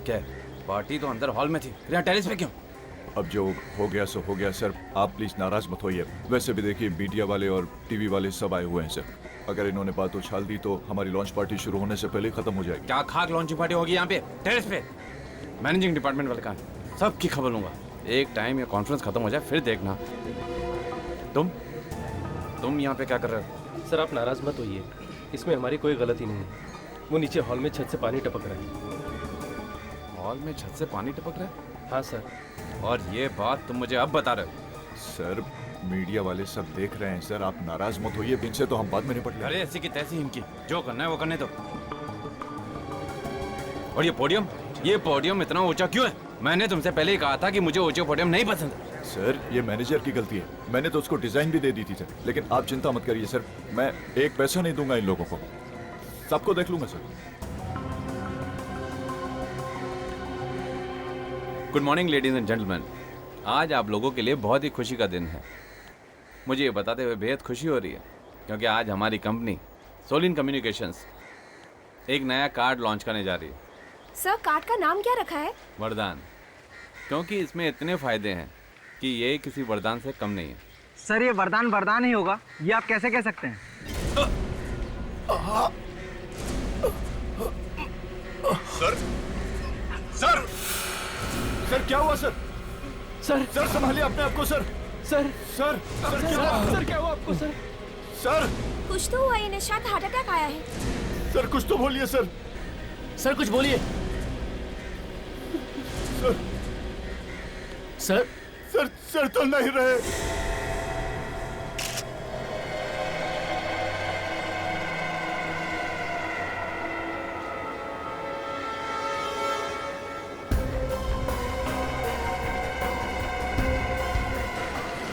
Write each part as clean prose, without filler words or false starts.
क्या है? पार्टी तो अंदर हॉल में थी, फिर यहाँ टेरेस पे क्यों? अब जो हो गया सो हो गया सर, आप प्लीज नाराज मत होइए। वैसे भी देखिए मीडिया वाले और टीवी वाले सब आए हुए हैं सर। अगर इन्होंने बात उछाल दी तो हमारी लॉन्च पार्टी शुरू होने से पहले खत्म हो जाएगी। क्या खाक लॉन्चिंग पार्टी होगी यहाँ पे टेरेस पे? मैनेजिंग डिपार्टमेंट वाले कहाँ? सबकी खबर लूंगा। एक टाइम ये कॉन्फ्रेंस खत्म हो जाए फिर देखना। तुम यहाँ पे क्या कर रहे हो? सर आप नाराज मत होइए, इसमें हमारी कोई गलती नहीं है। वो नीचे हॉल में छत से पानी टपक रहा है। हॉल में छत से पानी टपक रहा है? हाँ सर। और ये बात तुम मुझे अब बता रहे हो? सर मीडिया वाले सब देख रहे हैं सर, आप नाराज मत होइए। इनसे तो हम बाद में निपट लेंगे। अरे ऐसी की तैसी इनकी, जो करना है वो करने दो। और ये पोडियम इतना ऊंचा क्यों है? मैंने तुमसे पहले ही कहा था कि मुझे ऊंचे पोडियम नहीं पसंद। सर ये मैनेजर की गलती है, मैंने तो उसको डिजाइन भी दे दी थी सर। लेकिन आप चिंता मत करिए सर, मैं एक पैसा नहीं दूंगा इन लोगों को, सबको देख लूंगा sir. Good morning ladies and gentleman. आज आप लोगों के लिए बहुत ही खुशी का दिन है। मुझे ये बताते हुए बेहद खुशी हो रही है क्योंकि आज हमारी कंपनी सोलिन कम्युनिकेशंस एक नया कार्ड लॉन्च करने जा रही है। सर कार्ड का नाम क्या रखा है? वरदान, क्योंकि इसमें इतने फायदे हैं कि ये किसी वरदान से कम नहीं है। सर ये वरदान ही होगा, ये आप कैसे कह सकते हैं? सर सर सर क्या हुआ सर? सर संभालिए अपने आप को सर। सर क्या हुआ आपको सर? सर कुछ तो हुआ, इन्हें शायद हार्ट अटैक आया है। सर कुछ तो बोलिए सर। सर कुछ बोलिए। सर सर तो नहीं रहे।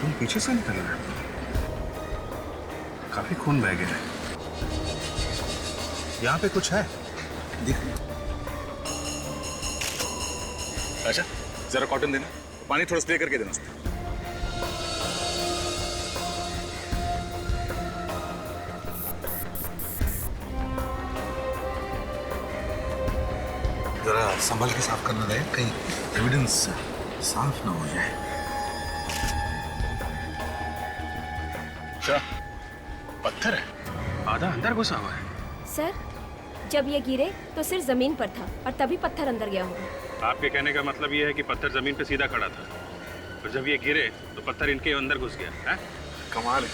खून पीछे से निकल रहा है, काफी खून बह गया है। यहाँ पे कुछ है दिख। अच्छा जरा कॉटन देना, पानी थोड़ा स्प्रे करके देना उसमें। जरा संभल के साफ करना रहे, कहीं एविडेंस साफ ना हो जाए। अच्छा पत्थर है, आधा अंदर घुसा हुआ है। सर जब ये गिरे तो सिर जमीन पर था और तभी पत्थर अंदर गया होगा। आपके कहने का मतलब ये है कि पत्थर जमीन पे सीधा खड़ा था और जब ये गिरे तो पत्थर इनके अंदर घुस गया है? कमाल है,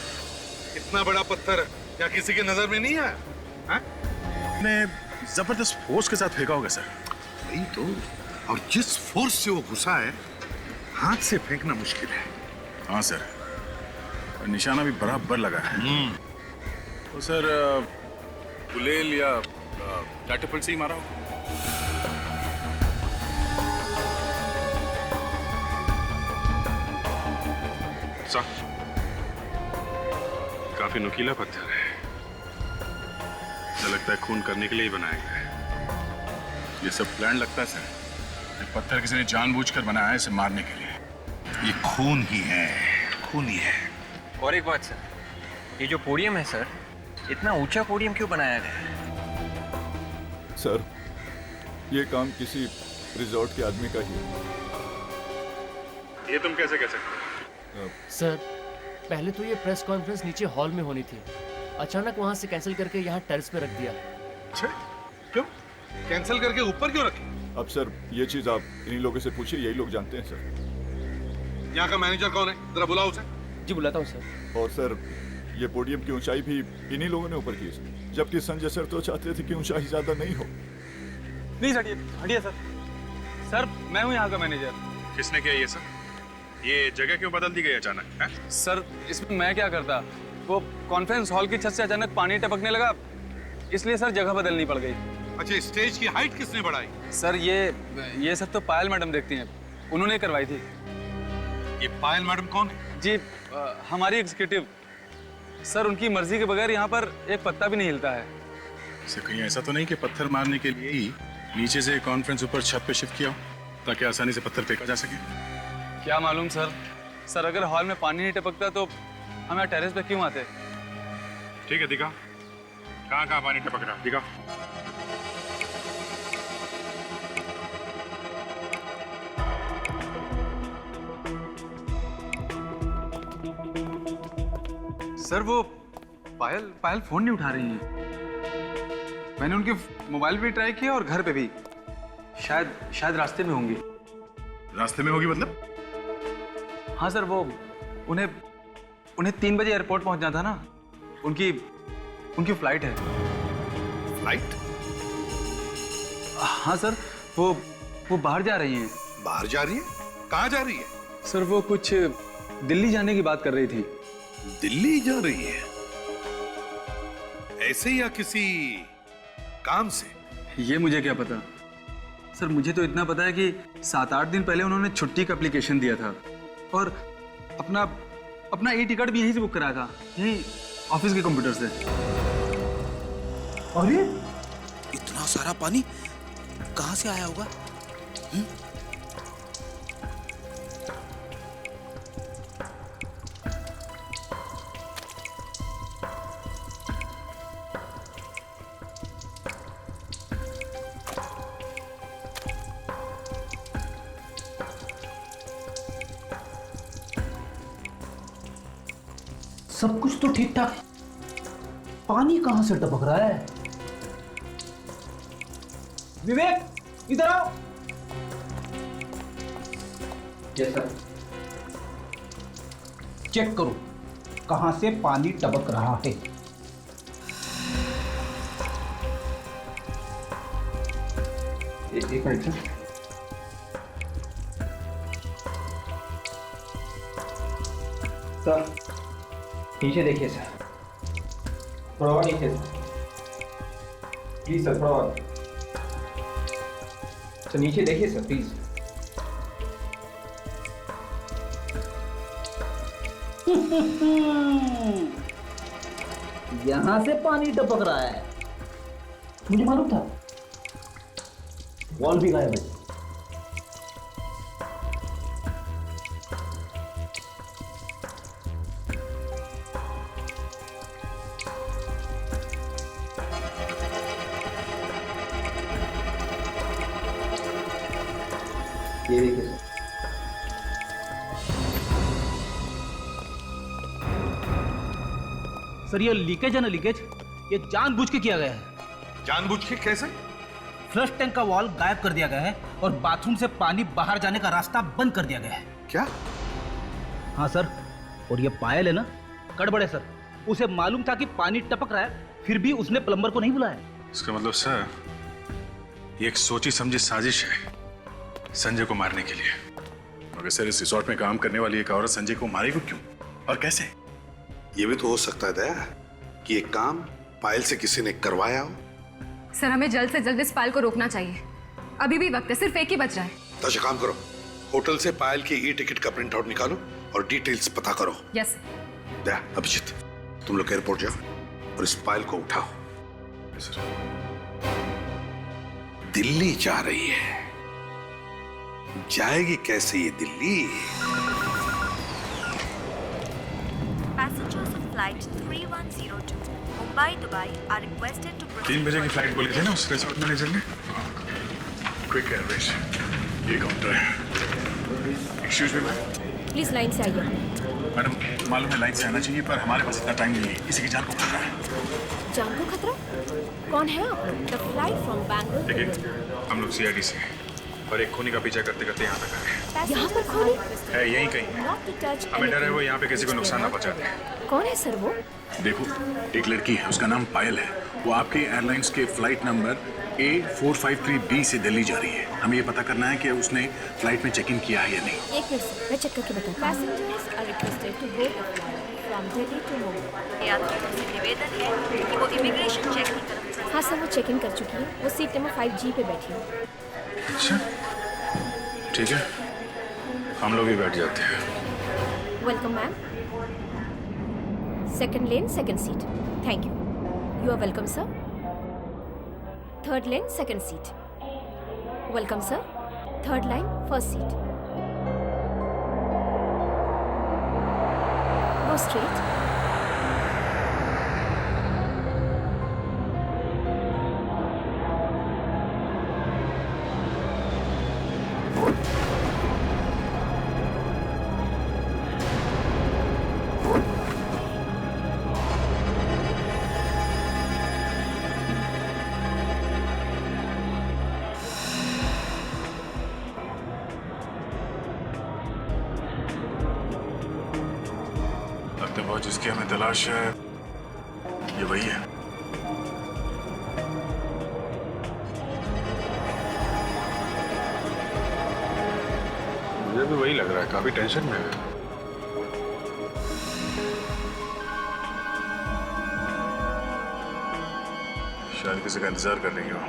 इतना बड़ा पत्थर क्या किसी के नजर में नहीं आया? ने जबरदस्त फोर्स के साथ फेंका होगा सर। वही तो, और जिस फोर्स से वो घुसा है हाथ से फेंकना मुश्किल है। हाँ सर, और निशाना भी बराबर लगा है। तो सर गुलेल या कैटapult से ही मारा होगा। काफी नुकीला पत्थर है, ऐसा लगता है खून करने के लिए ही बनाया गया है। ये सब प्लान लगता है सर, ये पत्थर किसी ने जानबूझकर बनाया है इसे मारने के लिए। ये खून ही है, खून ही है। और एक बात सर, ये जो पोडियम है सर, इतना ऊंचा पोडियम क्यों बनाया गया है? सर ये काम किसी रिजॉर्ट के आदमी का ही है। ये तुम कैसे कह सकते हो? सर पहले तो ये प्रेस कॉन्फ्रेंस नीचे हॉल में होनी थी, अचानक वहां से कैंसिल करके यहाँ टेरेस पे रख दिया। अच्छा क्यों कैंसिल करके ऊपर क्यों रखे? अब सर ये चीज आप इन्हीं लोगों से पूछिए, यही लोग जानते हैं सर। यहाँ का मैनेजर कौन है, जरा बुलाओ उसे। जी बुलाता हूँ सर। और सर ये पोडियम की ऊंचाई भी इन्हीं लोगों ने ऊपर की है, जबकि संजय सर तो चाहते थे कि ऊंचाई ज्यादा नहीं हो। प्लीज हटिए हटिए सर। सर मैं हूँ यहाँ का मैनेजर। किसने किया ये सर? ये जगह क्यों बदल दी गई अचानक है? सर इसमें मैं क्या करता, वो कॉन्फ्रेंस हॉल की छत से अचानक पानी टपकने लगा, इसलिए सर जगह बदलनी पड़ गई। अच्छा स्टेज की हाइट किसने बढ़ाई? सर ये सब तो पायल मैडम देखती हैं, उन्होंने करवाई थी। ये पायल मैडम कौन है? जी हमारी एग्जीक्यूटिव। सर उनकी मर्जी के बगैर यहाँ पर एक पत्ता भी नहीं हिलता है। इसे कहीं ऐसा तो नहीं कि पत्थर मारने के लिए ही नीचे से कॉन्फ्रेंस ऊपर छत पे शिफ्ट किया हो ताकि आसानी से पत्थर फेंका जा सके? क्या मालूम सर। सर अगर हॉल में पानी नहीं टपकता तो हम यहाँ टेरेस पे क्यों आते? ठीक है दिखा, कहाँ कहाँ पानी टपक रहा दिखा। सर वो पायल पायल फोन नहीं उठा रही हैं। मैंने उनके मोबाइल पे ट्राई किया और घर पे भी। शायद रास्ते में होंगी। रास्ते में होगी मतलब? हाँ सर, वो उन्हें 3 बजे एयरपोर्ट पहुंचना था ना। उनकी फ्लाइट है। फ्लाइट? हाँ सर, वो बाहर जा रही हैं। बाहर जा रही है? कहाँ जा रही है? सर वो कुछ दिल्ली जाने की बात कर रही थी। दिल्ली जा रही है? ऐसे या किसी काम से? ये मुझे क्या पता सर। मुझे तो इतना पता है कि 7-8 दिन पहले उन्होंने छुट्टी का एप्लीकेशन दिया था और अपना ई टिकट भी यहीं से बुक कराया था, यहीं ऑफिस के कंप्यूटर से। अरे इतना सारा पानी कहाँ से आया होगा? सब कुछ तो ठीक ठाक, पानी कहां से टपक रहा है? विवेक इधर आओ। Yes sir. चेक करो कहां से पानी टपक रहा है। एक मिनट सर। सर नीचे देखिए सर, थोड़ा और नीचे सर, प्लीज सर, थोड़ा और सर, नीचे देखिए सर प्लीज। यहां से पानी टपक रहा है, मुझे मालूम था। वॉल भी गायब है। ये देखिए सर। सर ये लीकेज है ना, लीकेज ये जानबूझ के किया गया है। जानबूझ के कैसे? फ्लश टैंक का वॉल गायब कर दिया गया है और बाथरूम से पानी बाहर जाने का रास्ता बंद कर दिया गया है। क्या? हाँ सर, और ये पायल है ना, गड़बड़ है सर। उसे मालूम था कि पानी टपक रहा है, फिर भी उसने प्लम्बर को नहीं बुलाया। इसका मतलब सर ये एक सोची समझी साजिश है संजय को मारने के लिए। मगर सर इस रिसोर्ट में काम करने वाली एक औरत संजय को मारेगी क्यों और कैसे? ये भी तो हो सकता है दया कि ये काम पायल से किसी ने करवाया हो। सर हमें जल्द से जल्द इस पायल को रोकना चाहिए। अभी भी वक्त है, सिर्फ एक ही बच रहा है। तो अच्छा काम करो, होटल से पायल की ई टिकट का प्रिंट आउट निकालो और डिटेल्स पता करो। यस दया, अभिजीत तुम लोग एयरपोर्ट जाओ और इस पायल को उठाओ। दिल्ली जा रही है, जाएगी कैसे ये Delhi? Passengers of flight 3102 Mumbai Dubai are requested to 3 बजे की फ्लाइट बोली थी ना उस रिसोर्ट मैनेजर ने। क्विक एयरवेज, ये काउंटर है। Excuse me ma'am. Please line से आइए। मैडम मालूम है लाइन से आना चाहिए पर हमारे पास इतना टाइम नहीं है, किसी की जान को खतरा है। जान को खतरा? कौन है आप? The flight from Bangalore. देखिए हम लोग CID से हैं और एक खूनी का पीछा करते करते यहाँ तक आए। यहाँ पर खूनी है यहीं कहीं। हमें डर है वो यहाँ पे किसी को नुकसान ना पहुँचा दे। कौन है सर वो? देखो एक लड़की है, उसका नाम पायल है। वो आपके एयरलाइंस के फ्लाइट नंबर A453B से दिल्ली जा रही है। हमें ये पता करना है कि उसने फ्लाइट में चेक इन किया है या नहीं। एक मिनट सर, मैं चेक करके बताऊँ। Passengers are requested to board the flight from Delhi to Mumbai. यात्रियों से निवेदन है कि वो इमिग्रेशन चेक की तरफ। हाँ सर, वो चेक इन कर चुकी है। वो सीट नंबर 5G पे बैठी है। अच्छा ठीक है, हम लोग भी बैठ जाते हैं। Welcome ma'am. Second lane second seat. Thank you. You are welcome sir. Third lane second seat. Welcome sir. Third line first seat. Go straight. और जिसकी हमें तलाश है ये वही है। मुझे भी वही लग रहा है, काफी टेंशन में है। शायद किसी का इंतजार कर रही हो।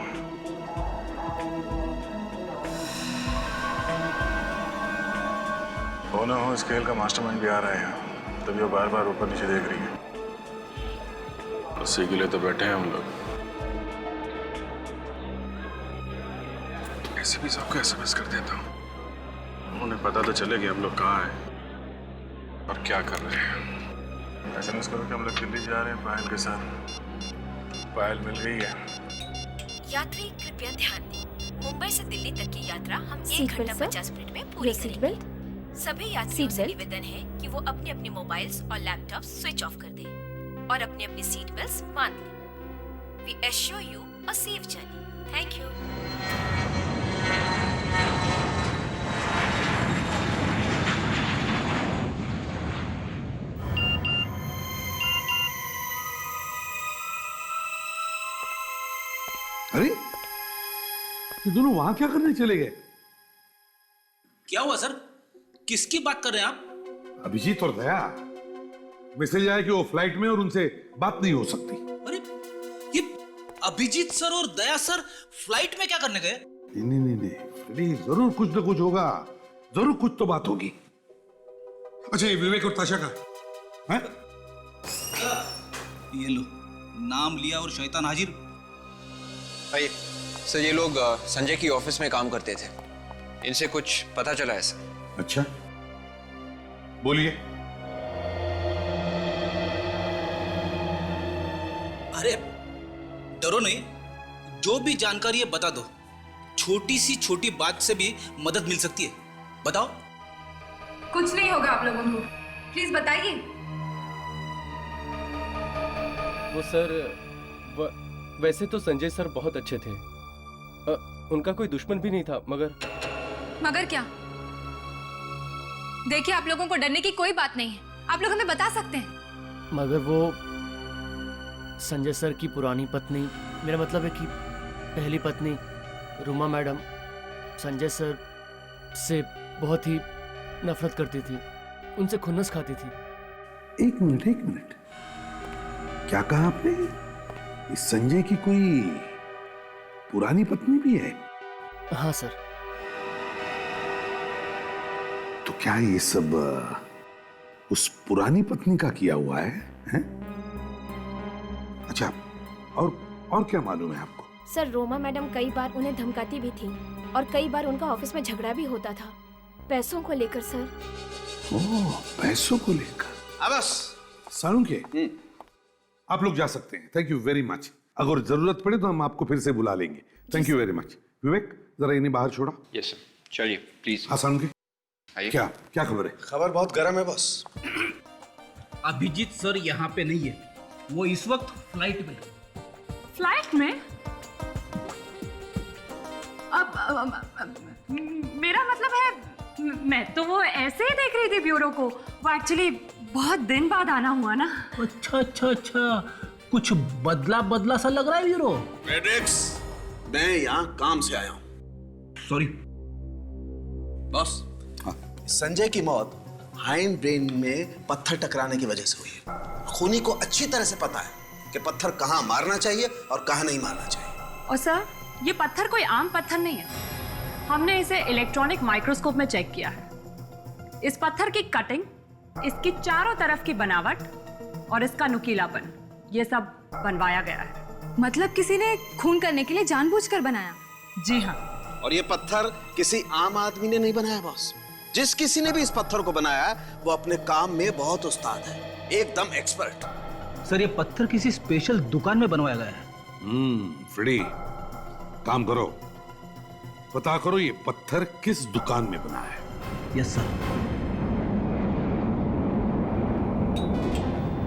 हो ना हो इस खेल का मास्टरमाइंड भी आ रहा है यहाँ, तभी वो बार बार ऊपर नीचे देख रही है। उसी के लिए तो बैठे हैं हम लोग। ऐसे भी सबको एसएमएस कर देता हूँ, उन्हें पता तो चले कि हम लोग कहाँ हैं और क्या कर रहे हैं। एसएमएस करो कि हम लोग दिल्ली जा रहे हैं पायल के साथ। पायल मिल गई है। यात्री कृपया ध्यान दें, मुंबई से दिल्ली तक की यात्रा हम 1 सीट बेल्ट घंटा सर? 50 मिनट में पूरी सीट करेंगे। सभी यात्रियों से निवेदन है कि वो अपने अपने मोबाइल्स और लैपटॉप स्विच ऑफ कर दें और अपने अपने सीट बेल्ट बांध लें। We assure you a safe journey. Thank you. अरे ये दोनों वहां क्या करने चले गए? क्या हुआ सर? किसकी बात कर रहे हैं आप? अभिजीत और दया। मैसेज आया कि वो फ्लाइट में और उनसे बात नहीं हो सकती। अरे ये अभिजीत सर और दया सर फ्लाइट में क्या करने गए? नहीं नहीं नहीं, फ्रेडी, जरूर कुछ ना कुछ होगा, जरूर कुछ तो बात होगी। अच्छा, ये विवेक और ताशा का है? ये लो, नाम लिया और शैतान हाजिर। आइए सर, ये लोग संजय की ऑफिस में काम करते थे, इनसे कुछ पता चला है सर। अच्छा, बोलिए। अरे डरो नहीं, जो भी जानकारी है बता दो। छोटी सी छोटी बात से भी मदद मिल सकती है, बताओ। कुछ नहीं होगा आप लोगों को, प्लीज बताइए। वो सर वैसे तो संजय सर बहुत अच्छे थे, उनका कोई दुश्मन भी नहीं था, मगर क्या? देखिए, आप लोगों को डरने की कोई बात नहीं है, आप लोग हमें बता सकते हैं। मगर वो संजय सर की पुरानी पत्नी, मेरा मतलब है कि पहली पत्नी रूमा मैडम संजय सर से बहुत ही नफरत करती थी, उनसे खुन्नस खाती थी। एक मिनट, क्या कहा आपने? इस संजय की कोई पुरानी पत्नी भी है? हाँ सर। तो क्या ये सब उस पुरानी पत्नी का किया हुआ है, हैं? अच्छा, और क्या मालूम है आपको? सर, रोमा मैडम कई बार उन्हें धमकाती भी थी और कई बार उनका ऑफिस में झगड़ा भी होता था, पैसों को लेकर सर। ओह, पैसों को लेकर। बस सालुंखे, आप लोग जा सकते हैं। Thank you very much. अगर जरूरत पड़े तो हम आपको फिर से बुला लेंगे। Thank you very much. Vivek, जरा इन्हें बाहर छोड़ा। यस सर, चलिए प्लीज। हाँ सालुंखे, आइए। क्या खबर है? खबर बहुत गर्म है बॉस। अभिजीत सर यहाँ पे नहीं है, वो इस वक्त फ्लाइट में। फ्लाइट में? अब मेरा मतलब है, मैं तो वो ऐसे ही देख रही थी ब्यूरो को, वो एक्चुअली बहुत दिन बाद आना हुआ ना। अच्छा, कुछ बदला सा लग रहा है ब्यूरो। मैड्रिक्स, मैं यहाँ काम से आया हूँ। Sorry boss. संजय की मौत हाइंड ब्रेन में पत्थर टकराने की वजह से हुई है। खूनी को अच्छी तरह से पता है कि पत्थर कहाँ मारना चाहिए और कहाँ नहीं मारना चाहिए। और सर, ये पत्थर कोई आम पत्थर नहीं है, हमने इसे इलेक्ट्रॉनिक माइक्रोस्कोप में चेक किया है। इस पत्थर की कटिंग, इसकी चारों तरफ की बनावट और इसका नुकीलापन, ये सब बनवाया गया है। मतलब किसी ने खून करने के लिए जानबूझकर बनाया? जी हाँ। और ये पत्थर किसी आम आदमी ने नहीं बनाया बॉस। जिस किसी ने भी इस पत्थर को बनाया वो अपने काम में बहुत उस्ताद है, एकदम एक्सपर्ट। सर, ये पत्थर किसी स्पेशल दुकान में बनवाया गया है। फ्रेडी, काम करो, पता करो ये पत्थर किस दुकान में बना है। Yes sir.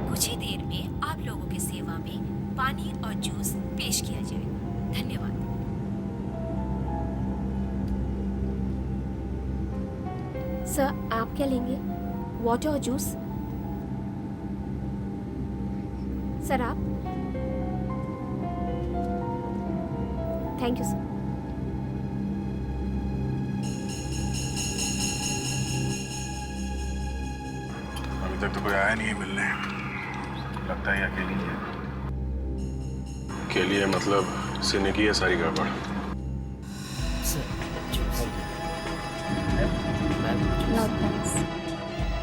कुछ ही देर में आप लोगों की सेवा में पानी और जूस पेश किया जाएगा। धन्यवाद। सर, आप क्या लेंगे? वाटर और जूस? सर आप? Thank you sir. अभी तक तो कोई आया नहीं है मिलने, लगता है अकेली है। अकेली है मतलब इसने की है सारी गड़बड़। No thanks.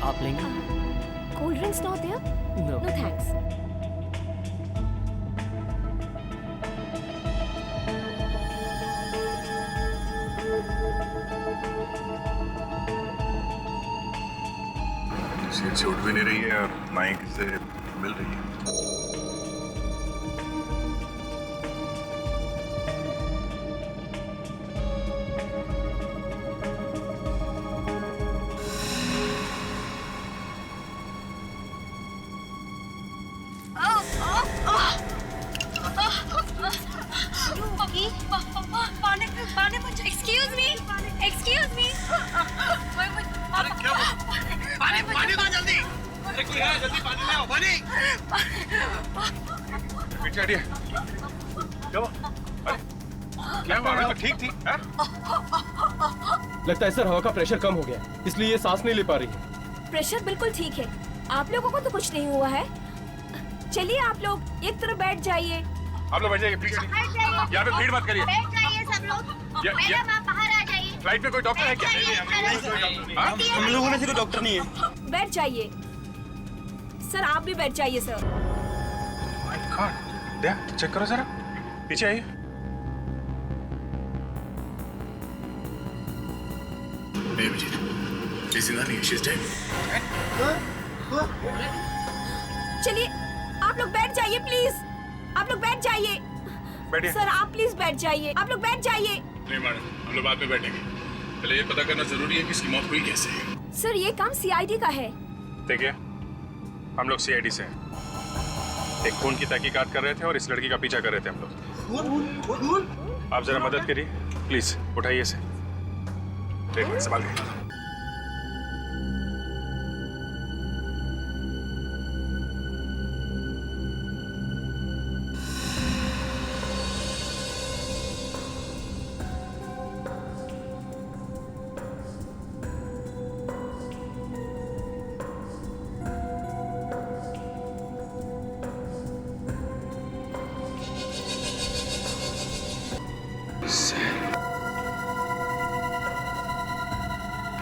आप लेंगे? Cold drinks not there? No no thanks. Seat से उठ भी नहीं रही है और माइक से मिल रही है। Excuse me. Excuse me. पानी दो जल्दी। अरे कोई है, जल्दी पानी ले आओ, पानी। पीछे हटिए। क्या हुआ? अरे क्या हुआ? अभी तो ठीक थी। हाँ? लगता है सर हवा का प्रेशर कम हो गया, इसलिए ये सांस नहीं ले पा रही है। प्रेशर बिल्कुल ठीक है, आप लोगों को तो कुछ नहीं हुआ है। चलिए आप लोग एक तरफ बैठ जाइए। आप लोग बैठ जाइए प्लीज। यहाँ पे भीड़ मत करिए। बैठ जाइए सब लोग। मैडम आप बाहर आ जाइए। फ्लाइट में कोई डॉक्टर है क्या? हम लोगों में से कोई डॉक्टर नहीं है। बैठ जाइए सर, आप भी बैठ जाइए sir. My god, Daya check करो जरा, पीछे आइए। नहीं अभिजीत, ये जिंदा नहीं है, शी इज डेड। चलिए आप लोग बैठ जाइए प्लीज, आप लोग बैठ जाइए। बैठिए। सर आप प्लीज बैठ जाइए, आप लोग बैठ जाइए। नहीं मैडम, हम लोग बाद में बैठेंगे, पहले ये पता करना जरूरी है कि इसकी मौत हुई कैसे है। सर ये काम सीआईडी का है। देखिए हम लोग सीआईडी से हैं। एक खून की तहकीकात कर रहे थे और इस लड़की का पीछा कर रहे थे हम लोग। आप जरा मदद करिए प्लीज, उठाइए इसे। एक मिनट संभाल के।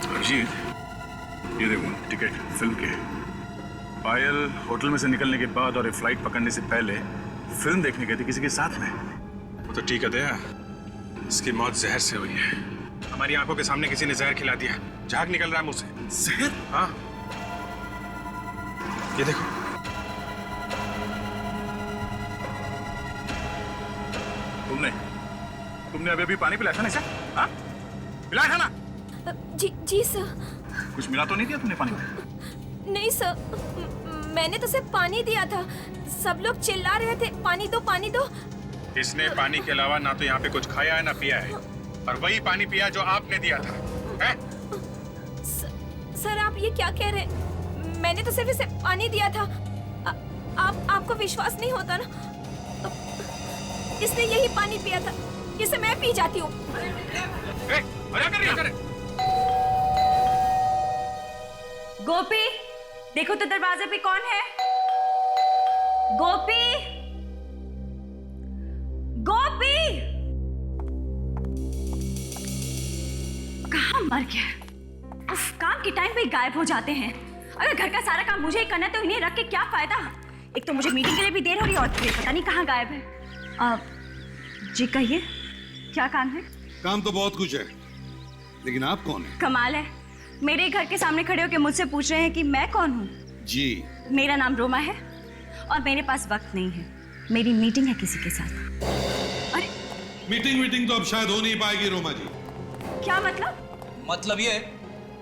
अभिजीत, ये देखो टिकट फिल्म के। पायल होटल में से निकलने के बाद और ये फ्लाइट पकड़ने से पहले फिल्म देखने गई थी किसी के साथ में। वो तो ठीक है दया, इसकी मौत जहर से हुई है। हमारी आंखों के सामने किसी ने जहर खिला दिया, झाग निकल रहा है मुंह से। जहर? हाँ, ये देखो। तुमने अभी अभी पानी पिलाया था ना इसे? हाँ? पिलाया था ना? जी सर। कुछ मिला तो नहीं दिया तुमने पानी में? नहीं सर, मैंने तो सिर्फ पानी दिया था। सब लोग चिल्ला रहे थे पानी दो पानी दो। इसने पानी के अलावा ना तो यहाँ पे कुछ खाया है ना पिया है, और वही पानी पिया जो आपने दिया था। है? सर आप ये क्या कह रहे हैं? मैंने तो सिर्फ इसे पानी दिया था। आपको विश्वास नहीं होता ना? इसने यही पानी पिया था, इसे मैं पी जाती हूँ। गोपी, देखो तो दरवाजे पे कौन है? गोपी, गोपी, कहाँ मर गया? उफ, काम के टाइम पे गायब हो जाते हैं। अगर घर का सारा काम मुझे ही करना है तो इन्हें रख के क्या फायदा? एक तो मुझे मीटिंग के लिए भी देर हो रही है और फिर पता नहीं कहाँ गायब है। जी कहिए, क्या काम है? काम तो बहुत कुछ है, लेकिन आप कौन है? कमाल है, मेरे घर के सामने खड़े होकर मुझसे पूछ रहे हैं कि मैं कौन हूँ। जी, मेरा नाम रोमा है और मेरे पास वक्त नहीं है, मेरी मीटिंग है किसी के साथ। अरे मीटिंग तो अब शायद हो नहीं पाएगी रोमा जी। क्या मतलब? मतलब ये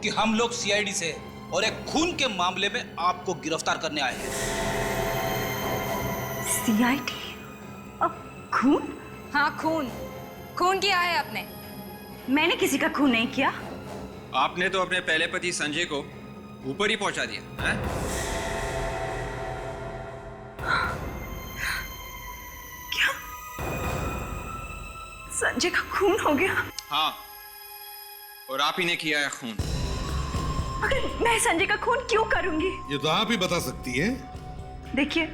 कि हम लोग सीआईडी से और एक खून के मामले में आपको गिरफ्तार करने आए हैं। सीआईडी? अब खून? हाँ खून किया है आपने। मैंने किसी का खून नहीं किया। आपने तो अपने पहले पति संजय को ऊपर ही पहुंचा दिया है? संजय का खून हो गया। हाँ, और आप ही ने किया है खून। मगर मैं संजय का खून क्यों करूंगी? ये तो आप ही बता सकती है। देखिए,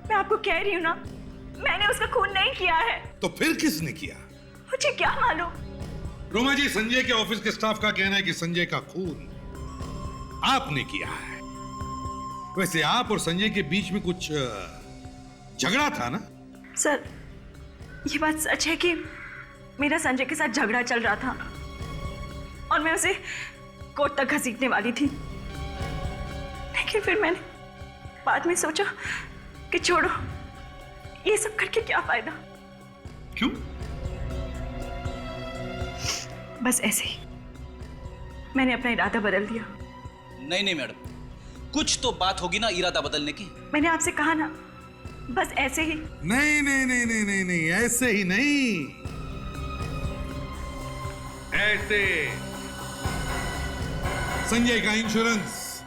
मैं आपको कह रही हूँ ना, मैंने उसका खून नहीं किया है। तो फिर किसने किया? मुझे क्या मालूम? रोमा जी, संजय के ऑफिस के स्टाफ का कहना है कि संजय का खून आपने किया है। वैसे आप और संजय के बीच में कुछ झगड़ा था ना? सर, ये बात सच है कि मेरा संजय के साथ झगड़ा चल रहा था और मैं उसे कोर्ट तक घसीटने वाली थी। लेकिन फिर मैंने बाद में सोचा कि छोड़ो, ये सब करके क्या फायदा। क्यों? बस ऐसे ही मैंने अपना इरादा बदल दिया। नहीं मैडम, कुछ तो बात होगी ना इरादा बदलने की। मैंने आपसे कहा ना, बस ऐसे ही। नहीं नहीं नहीं नहीं नहीं नहीं, ऐसे ही नहीं, ऐसे। संजय का इंश्योरेंस।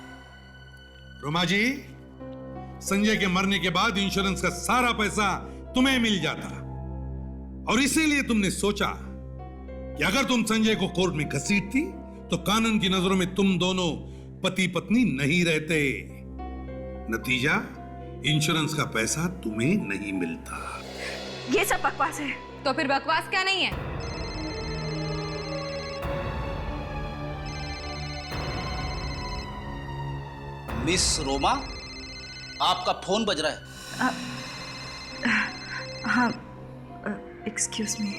रोमा जी, संजय के मरने के बाद इंश्योरेंस का सारा पैसा तुम्हें मिल जाता, और इसीलिए तुमने सोचा कि अगर तुम संजय को कोर्ट में घसीटती तो कानून की नजरों में तुम दोनों पति पत्नी नहीं रहते। नतीजा, इंश्योरेंस का पैसा तुम्हें नहीं मिलता। ये सब बकवास है। तो फिर बकवास क्या नहीं है? मिस रोमा, आपका फोन बज रहा है। हाँ, एक्सक्यूज मी।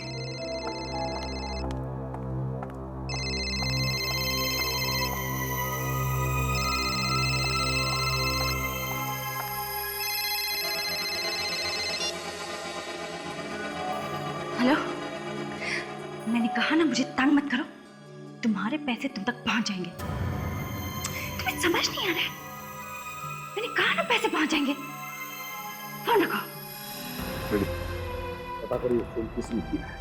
हेलो, मैंने कहा ना मुझे तंग मत करो, तुम्हारे पैसे तुम तक पहुंच जाएंगे। तुम्हें समझ नहीं आ रहा है? मैंने कहा ना पैसे पहुंच जाएंगे। फोन रखो। पता करिए फोन किसने किया है।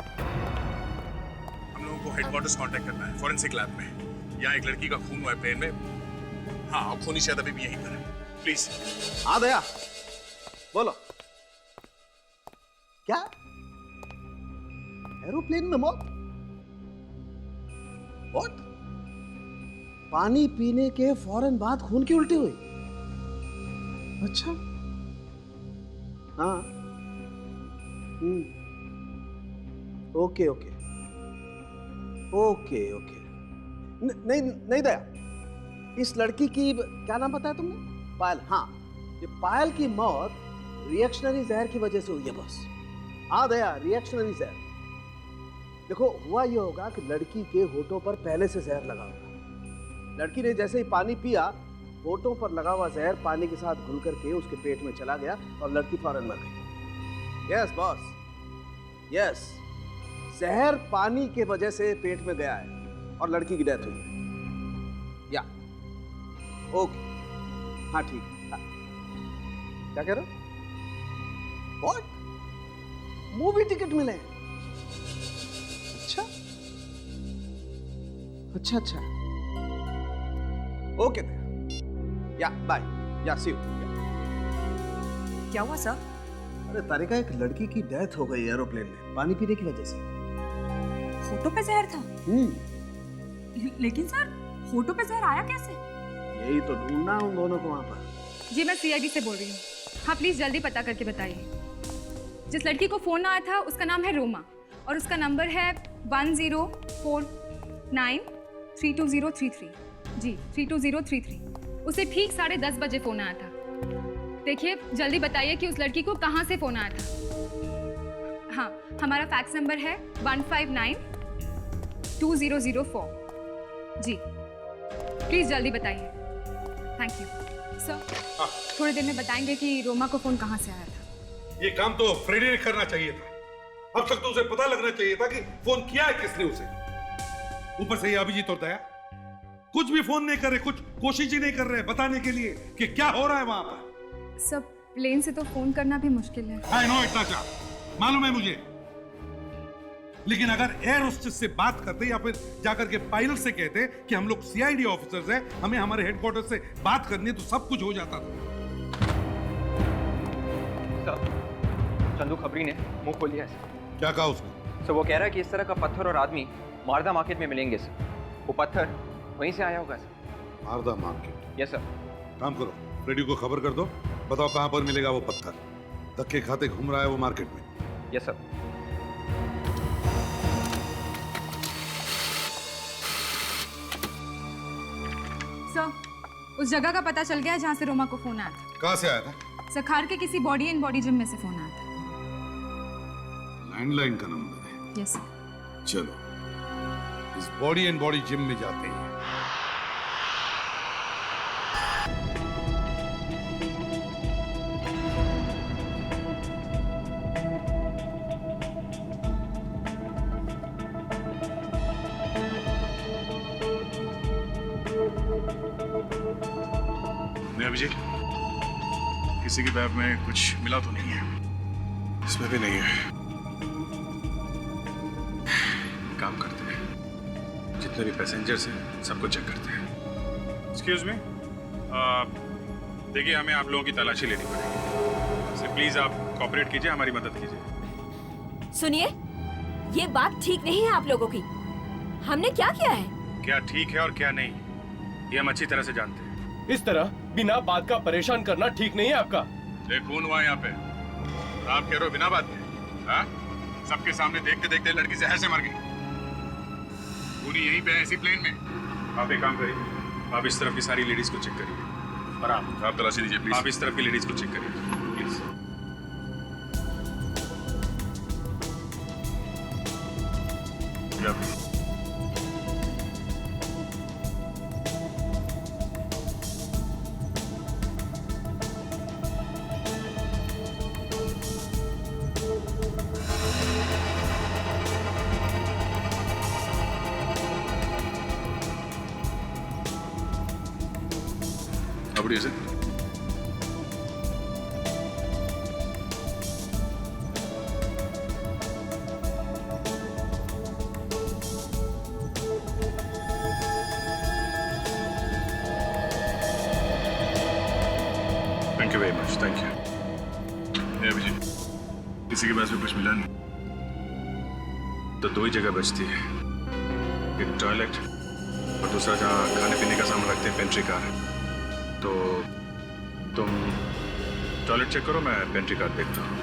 हम लोगों को हेडक्वार्टर्स कांटेक्ट करना है, फॉरेंसिक लैब में। यहाँ एक लड़की का खून हुआ है प्लेन में। हाँ, और खूनी शायद अभी भी यहीं पर है। प्लीज। हाँ दया, बोलो। क्या एरोप्लेन में मौत? What? पानी पीने के फौरन बाद खून की उल्टी हुई? अच्छा। हाँ। Okay okay okay okay. नहीं नहीं दया, इस लड़की की क्या नाम बताया तुमने? पायल। हाँ, ये पायल की मौत रिएक्शनरी जहर की वजह से हुई है बॉस। हाँ दया, रिएक्शनरी जहर। देखो, हुआ ये होगा कि लड़की के होठों पर पहले से जहर लगा होगा। लड़की ने जैसे ही पानी पिया, होठों पर लगा हुआ जहर पानी के साथ घुल करके उसके पेट में चला गया और लड़की फौरन मर गई। यस बॉस, यस, जहर पानी के वजह से पेट में गया है और लड़की की डेथ हुई है। या ओके, हाँ ठीक है। हाँ। क्या कह रहे हो? व्हाट? मूवी टिकट मिले? अच्छा अच्छा अच्छा, ओके, या बाय, या सी यू। क्या हुआ सर? अरे तारिका, एक लड़की की डेथ हो गई एरोप्लेन में पानी पीने की वजह से। होठों पे जहर था? लेकिन सर, होठों पे जहर आया कैसे? यही तो ढूंढना उन दोनों को वहां पर। जी, मैं सीआईडी से बोल रही हूँ। हाँ, प्लीज जल्दी पता करके बताइए। जिस लड़की को फोन आया था उसका नाम है रोमा और उसका नंबर है 1049320333। जी, 32033। उसे ठीक 10:30 बजे फोन आया था। देखिए, जल्दी बताइए कि उस लड़की को कहाँ से फोन आया था। हाँ, हमारा फैक्स नंबर है 1592004। जी, प्लीज जल्दी बताइए। Thank you sir. थोड़ी देर में बताएंगे कि रोमा को फोन कहाँ से आया था। ये काम तो फ्रेडी ने करना चाहिए था। अब तक तो उसे पता लगना चाहिए था कि फोन किया है किसने उसे। ऊपर से ये अभिजीत और दया कुछ भी फोन नहीं कर रहे, कुछ कोशिश ही नहीं कर रहे बताने के लिए कि क्या हो रहा है वहां पर। सब प्लेन से तो फोन करना भी मुश्किल है। आई नो, इतना क्या मालूम है मुझे, लेकिन अगर एयर होस्टेस से बात करते या फिर जाकर के पायलट से कहते कि हम लोग सीआईडी ऑफिसर्स हैं, हमें हमारे हेडक्वार्टर से बात करनी है, तो सब कुछ हो जाता था। चंदू खबरी ने मुंह खोल लिया। क्या कहा उसने? सो वो कह रहा है कि इस तरह का पत्थर और आदमी मारदा मार्केट में मिलेंगे सर। वो पत्थर वहीं से आया होगा सर। मारदा मार्केट? Yes sir. काम करो, रेडियो को खबर कर दो, बताओ कहाँ पर मिलेगा वो पत्थर। धक्के खाते घूम रहा है वो मार्केट में। Yes sir. सर, उस जगह का पता चल गया जहाँ से रोमा को फोन आया था। कहाँ से आया था? सखार के किसी बॉडी एंड बॉडी जिम में से फोन आया था। लैंडलाइन का नंबर है? Yes sir. चलो इस बॉडी एंड बॉडी जिम में जाते हैं। अभिजीत, किसी के बैग में कुछ मिला तो नहीं है? इसमें भी नहीं है। काम करते हैं, जितने भी पैसेंजर्स हैं सबको चेक करते हैं। एक्सक्यूज मी, देखिए हमें आप लोगों की तलाशी लेनी पड़ेगी, इसलिए प्लीज आप कोऑपरेट कीजिए, हमारी मदद कीजिए। सुनिए, ये बात ठीक नहीं है आप लोगों की। हमने क्या किया है? क्या ठीक है और क्या नहीं, ये हम अच्छी तरह से जानते हैं। इस तरह बिना बात का परेशान करना ठीक नहीं है आपका। खून हुआ यहाँ पे, और आप कह रहे हो बिना बात के? हाँ? सबके सामने देखते देखते लड़की जहर से मर गई। पूरी यहीं पे है इसी प्लेन में। आप एक काम करिए, आप इस तरफ की सारी लेडीज को चेक करिए, और आप तलाशी दीजिए प्लीज। आप इस तरफ की लेडीज को चेक करिए please. What is it? Thank you very much. Thank you. Abhijit, किसी के पास में कुछ मिला नहीं तो दो ही जगह बचती है, एक टॉयलेट और दूसरा जहाँ खाने पीने का सामान रखते हैं, पेंट्री कार। तो तुम टॉयलेट चेक करो, मैं पेंट्री कार देखता हूँ।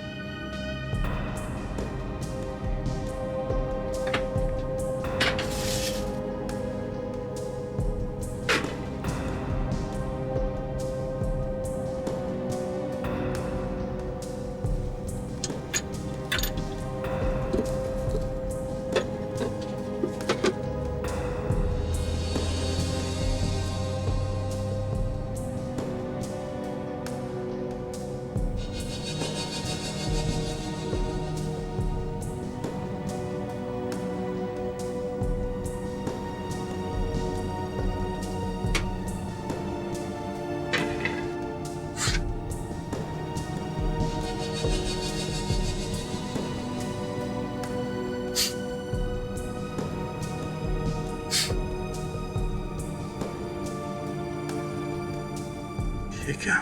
ये क्या?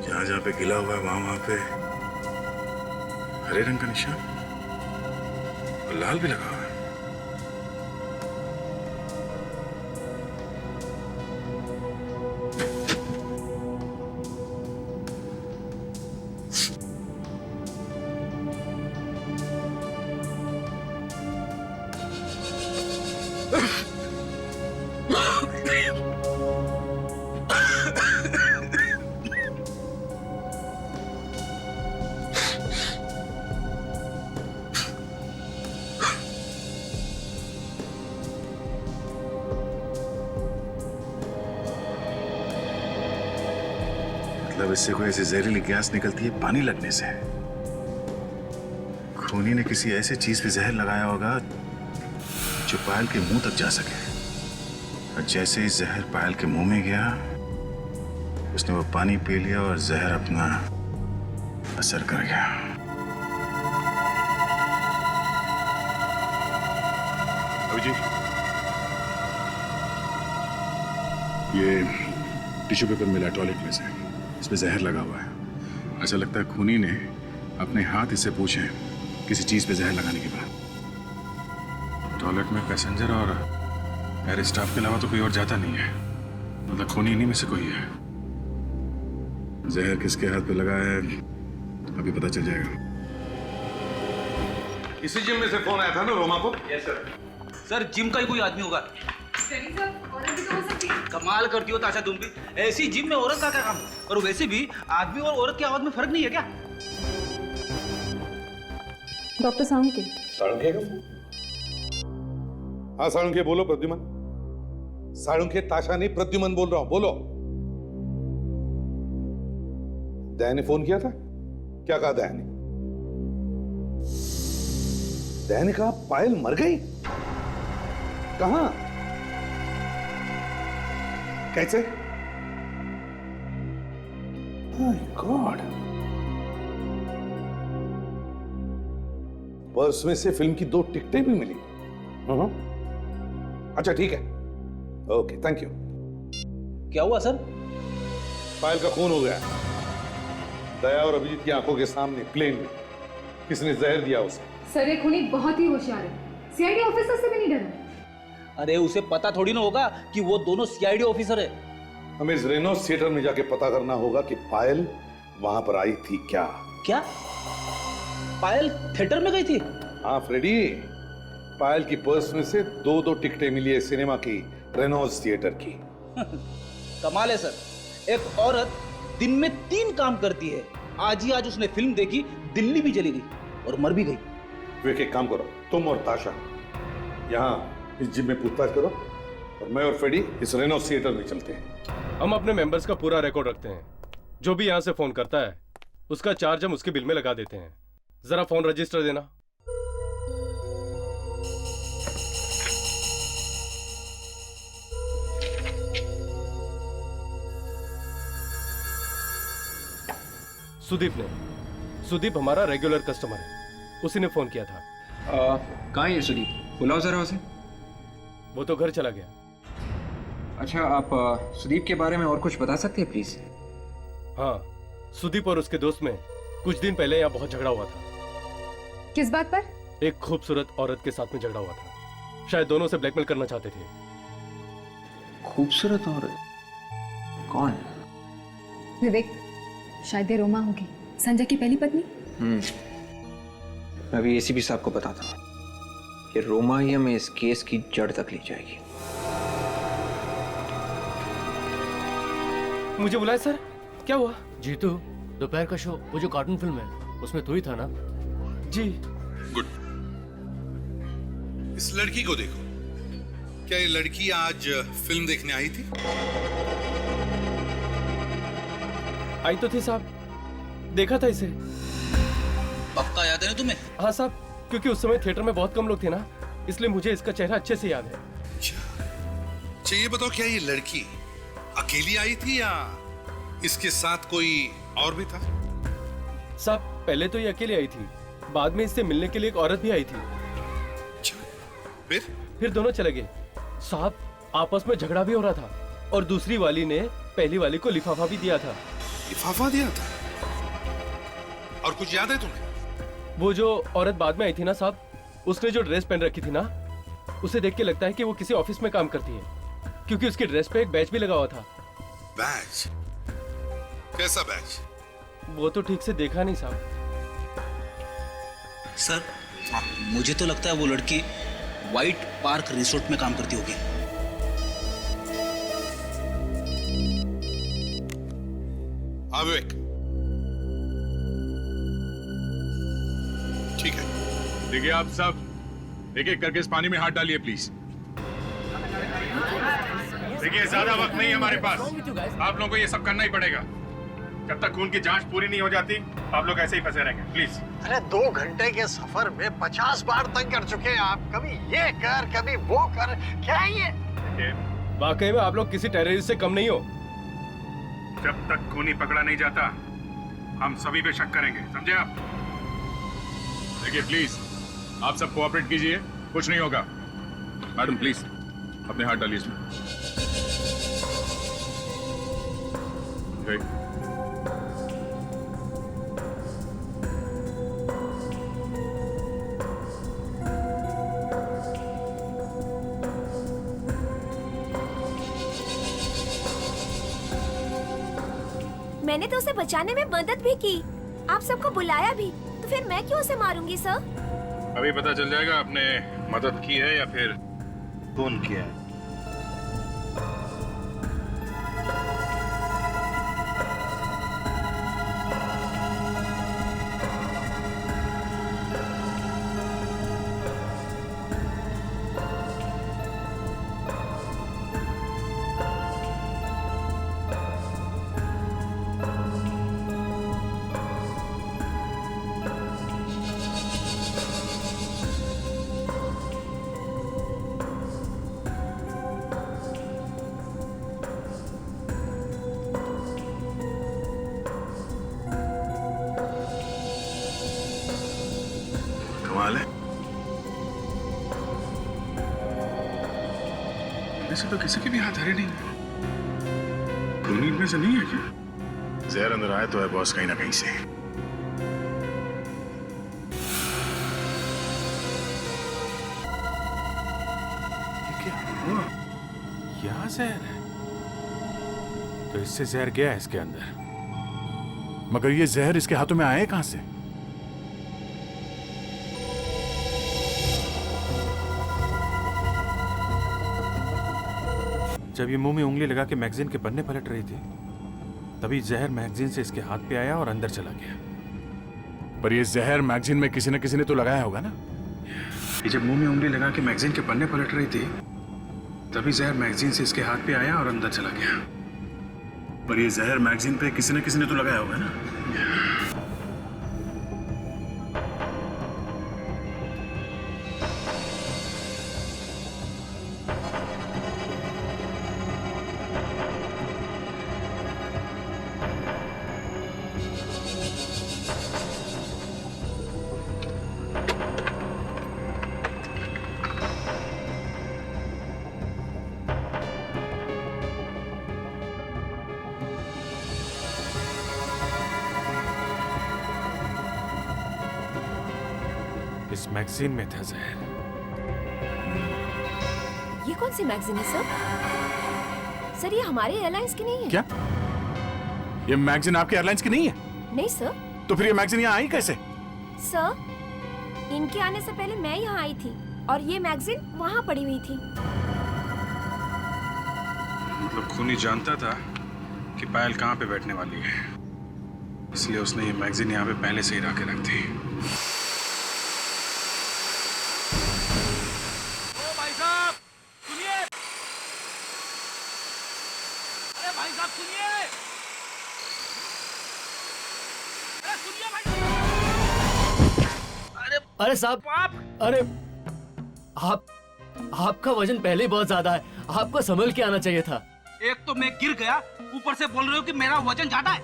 जहां जहां पे गिला हुआ है वहां पे हरे रंग का निशान और लाल भी लगा हुआ है। मतलब इससे कोई ऐसी जहरीली गैस निकलती है पानी लगने से। खूनी ने किसी ऐसे चीज पे जहर लगाया होगा जो पायल के मुंह तक जा सके, और जैसे ही जहर पायल के मुंह में गया उसने वो पानी पी लिया और जहर अपना असर कर गया। अभिजीत, ये टिश्यू पेपर मिला टॉयलेट में से, इसमें जहर लगा हुआ है। ऐसा लगता है खूनी ने अपने हाथ इससे पूछें किसी चीज पे जहर लगाने के बाद। टॉयलेट में पैसेंजर और एयर स्टाफ के अलावा तो कोई और जाता नहीं है, मतलब खूनी इन्हीं में से कोई है। जहर किसके हाथ पे लगा है अभी पता चल जाएगा। इसी जिम में से फोन आया था ना रोमा को? Yes sir. सर जिम का ही कोई आदमी होगा। कमाल करती हो ताशा तुम भी। ऐसी जिम में औरत का क्या काम? और वैसे भी आदमी और औरत की आवाज में फर्क नहीं है क्या? डॉक्टर साळुंखे। साळुंखे का फोन? हाँ साळुंखे बोलो। प्रद्युमन। साळुंखे ताशा नहीं, प्रद्युमन बोल रहा हूं, बोलो। दया ने फोन किया था? क्या कहा दया ने? दया ने कहा पायल मर गई? कहां? कैसे? My God. पर्स में से फिल्म की 2 टिकटें भी मिली। अच्छा ठीक है, ओके थैंक यू। क्या हुआ सर? पायल का खून हो गया। दया और अभिजीत की आंखों के सामने प्लेन में किसने जहर दिया उसे। सर ये खूनी बहुत ही होशियार है, सीआईडी ऑफिसर से भी नहीं डरा। अरे उसे पता थोड़ी ना होगा कि वो दोनों सीआईडी ऑफिसर है। हमें इस रेनॉल्ड्स थिएटर में जाके पता करना होगा कि पायल वहां पर आई थी क्या। क्या पायल थिएटर में गई थी? हाँ फ्रेडी, पायल की पर्स में से 2 टिकटें मिली है सिनेमा की, रेनॉल्ड्स थिएटर की। कमाल है सर, एक औरत दिन में 3 काम करती है। आज ही आज उसने फिल्म देखी, दिल्ली भी चली गई और मर भी गई। वे एक काम करो, तुम और ताशा यहाँ इस जिम में पूछताछ करो और मैं और फ्रेडी इस रेनॉल्ड्स थिएटर में चलते हैं। हम अपने मेंबर्स का पूरा रिकॉर्ड रखते हैं। जो भी यहाँ से फोन करता है उसका चार्ज हम उसके बिल में लगा देते हैं। जरा फोन रजिस्टर देना। सुदीप हमारा रेगुलर कस्टमर है, उसी ने फोन किया था। कहाँ है सुदीप? बुलाओ जरा उसे। वो तो घर चला गया। अच्छा आप सुदीप के बारे में और कुछ बता सकते हैं प्लीज? हाँ, सुदीप और उसके दोस्त में कुछ दिन पहले यहाँ बहुत झगड़ा हुआ था। किस बात पर? एक खूबसूरत औरत के साथ में झगड़ा हुआ था। शायद दोनों से ब्लैकमेल करना चाहते थे। खूबसूरत औरत? कौन? विवेक, शायद ये रोमा होगी, संजय की पहली पत्नी। मैं अभी एसीपी साहब को बताता हूँ कि रोमा ही हमें इस केस की जड़ तक ले जाएगी। मुझे बुलाया सर? क्या हुआ? जीतू, दोपहर का शो, वो जो कार्टून फिल्म है उसमें तू ही था ना? जी। गुड। इस लड़की को देखो, क्या ये लड़की आज फिल्म देखने आई थी? आई तो थी साहब, देखा था इसे। पक्का याद है ना तुम्हें? हाँ साहब, क्योंकि उस समय थिएटर में बहुत कम लोग थे ना, इसलिए मुझे इसका चेहरा अच्छे से याद है। अच्छा ये बताओ, क्या ये लड़की अकेली आई थी या इसके साथ कोई और भी था? साहब पहले तो ये अकेली आई थी, बाद में इससे मिलने के लिए एक औरत भी आई थी। फिर दोनों चले गए। साहब आपस में झगड़ा भी हो रहा था और दूसरी वाली ने पहली वाली को लिफाफा भी दिया था। लिफाफा दिया था? और कुछ याद है तुम्हें? वो जो औरत बाद में आई थी ना साहब, उसने जो ड्रेस पहन रखी थी ना, उसे देख के लगता है कि वो किसी ऑफिस में काम करती है, क्योंकि उसकी ड्रेस पे एक बैच भी लगा हुआ था। बैच? कैसा बैच? वो तो ठीक से देखा नहीं साहब। सर मुझे तो लगता है वो लड़की व्हाइट पार्क रिसोर्ट में काम करती होगी। हाँ विवेक, ठीक है। देखिए आप सब एक एक करके इस पानी में हाथ डालिए प्लीज। देखिए ज्यादा वक्त नहीं है हमारे पास, आप लोगों को ये सब करना ही पड़ेगा। जब तक खून की जांच पूरी नहीं हो जाती आप लोग ऐसे ही फंसे रहेंगे, प्लीज। अरे 2 घंटे के सफर में 50 बार तंग कर चुके हैं आप। कभी ये कर, कभी वो कर, क्या है ये? वाकई में आप लोग किसी टेररिस्ट से कम नहीं हो। जब तक खूनी पकड़ा नहीं जाता हम सभी पे शक करेंगे, समझे आप? देखिए प्लीज आप सब कोऑपरेट कीजिए, कुछ नहीं होगा। मैडम प्लीज अपने हाथ डालिए इसमें। मैंने तो उसे बचाने में मदद भी की, आप सबको बुलाया भी, तो फिर मैं क्यों उसे मारूंगी सर? अभी पता चल जाएगा आपने मदद की है या फिर खून किया है। कमाल है, ऐसे तो किसी के भी हाथ हरे नहीं। खूनी इनमें से नहीं है क्या? जहर अंदर आया तो है बॉस कहीं ना कहीं से। ये क्या हुआ? यहाँ जहर है, तो इससे जहर गया है इसके अंदर, मगर ये जहर इसके हाथों में आए कहां से? जब ये मुंह में उंगली लगा के मैगजीन के पन्ने पलट रही थी, तभी जहर मैगजीन से इसके हाथ पे आया और अंदर चला गया। पर ये जहर मैगजीन में किसी न किसी ने तो लगाया होगा ना? ये जब मुंह में उंगली लगा के मैगजीन के पन्ने पलट रही थी, तभी जहर मैगजीन से इसके हाथ पे आया और अंदर चला गया। पर ये जहर मैगजीन पे किसी न किसी ने तो लगाया होगा ना? इस मैगजीन में था जहर। ये कौन सी मैगजीन है सर? सर ये हमारे एयरलाइंस की नहीं है। क्या? ये मैगजीन आपके एयरलाइंस की नहीं है? नहीं सर। तो फिर ये मैगजीन यहाँ आई कैसे? सर इनके आने से पहले मैं यहाँ आई थी और ये मैगजीन वहाँ पड़ी हुई थी। मतलब खूनी जानता था कि पायल कहाँ पे बैठने वाली है, इसलिए उसने ये मैगजीन यहाँ पे पहले से ही ला के रख दी। भाई साहब सुनिए, अरे भाई साहब सुनिए, अरे सुनिए भाई। अरे साहब, अरे आपका वजन पहले ही बहुत ज्यादा है, आपको संभल के आना चाहिए था। एक तो मैं गिर गया, ऊपर से बोल रहे हो कि मेरा वजन ज्यादा है।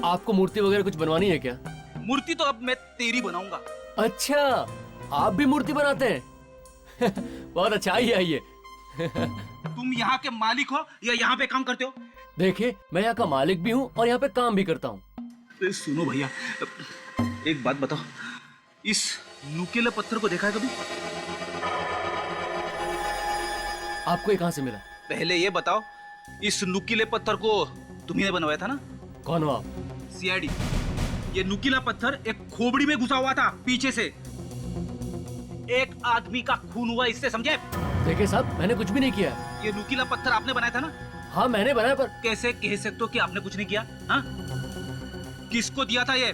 आपको मूर्ति वगैरह कुछ बनवानी है क्या? मूर्ति तो अब मैं तेरी बनाऊंगा। अच्छा, आप भी मूर्ति बनाते हैं? बहुत अच्छा, आइए। तुम यहाँ के मालिक हो या यहाँ पे काम करते हो? देखिए, मैं यहाँ का मालिक भी हूँ और यहाँ पे काम भी करता हूँ। सुनो भैया, एक बात बताओ, इस नुकीले पत्थर को देखा है कभी? आपको ये कहाँ से मिला? पहले ये बताओ, इस नुकीले पत्थर को तुम्ही बनवाया था ना? कौन हो आप? सीआईडी। ये नुकीला पत्थर एक खोपड़ी में घुसा हुआ था पीछे से, एक आदमी का खून हुआ इससे, समझे? देखिए साहब, मैंने कुछ भी नहीं किया। ये नुकीला पत्थर आपने बनाया था ना? हाँ मैंने बनाया, पर कैसे कह सकते हो कि आपने कुछ नहीं किया? हाँ? किसको दिया था ये?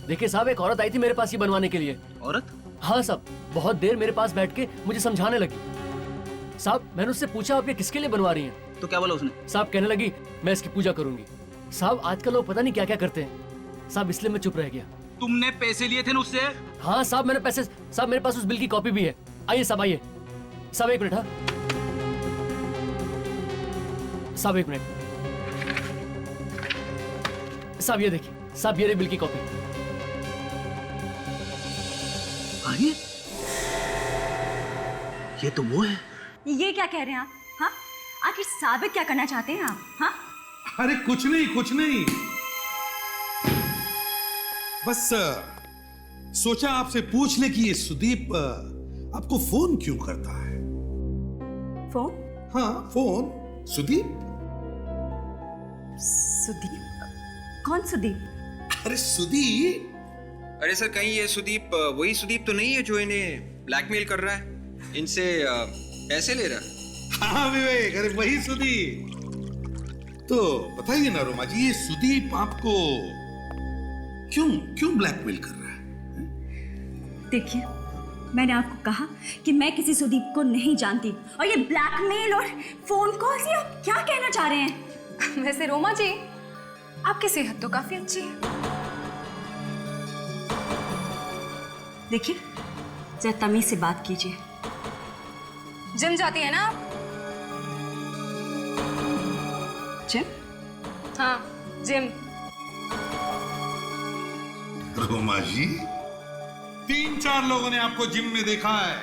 देखिए साहब, एक औरत आई थी मेरे पास ये बनवाने के लिए। औरत? हाँ साहब, बहुत देर मेरे पास बैठ के मुझे समझाने लगी। साहब मैंने उससे पूछा आप ये किसके लिए बनवा रही हैं? तो क्या बोला उसने? साहब कहने लगी मैं इसकी पूजा करूंगी। साहब आजकल लोग पता नहीं क्या क्या करते हैं साहब, इसलिए मैं चुप रह गया। तुमने पैसे लिए थे ना उससे? हाँ साहब मैंने पैसे, साहब मेरे पास उस बिल की कॉपी भी है। आइए साहब, आइए साहब, एक मिनट। हाँ साहब एक मिनट, साहब ये देखिए, साहब ये बिल की कॉपी। आइए, ये तो वो है। ये क्या कह रहे हैं आप? हाँ, आखिर साबित क्या करना चाहते हैं आप? हाँ? अरे कुछ नहीं, बस सोचा आपसे पूछ ले कि ये सुदीप आपको फोन क्यों करता है? फोन? हाँ फोन, सुदीप सुदीप? कौन सुदीप? अरे सुदीप? अरे सर, कहीं ये सुदीप वही सुदीप तो नहीं है जो इन्हें ब्लैकमेल कर रहा है, इनसे पैसे ले रहा है? हाँ विवेक, अरे वही सुदीप। तो बताइए ना रोमा जी, ये सुदीप आपको क्यों ब्लैकमेल कर रहा है? देखिए, मैंने आपको कहा कि मैं किसी सुदीप को नहीं जानती, और ये ब्लैकमेल और फोन कॉल से आप क्या कहना चाह रहे हैं? वैसे रोमा जी, आपकी सेहत तो काफी अच्छी है। देखिए, जरा तमीज से बात कीजिए। जिम जाती है ना आप? जिम? हाँ, जिम। रोमा जी, 3-4 लोगों ने आपको जिम में देखा है,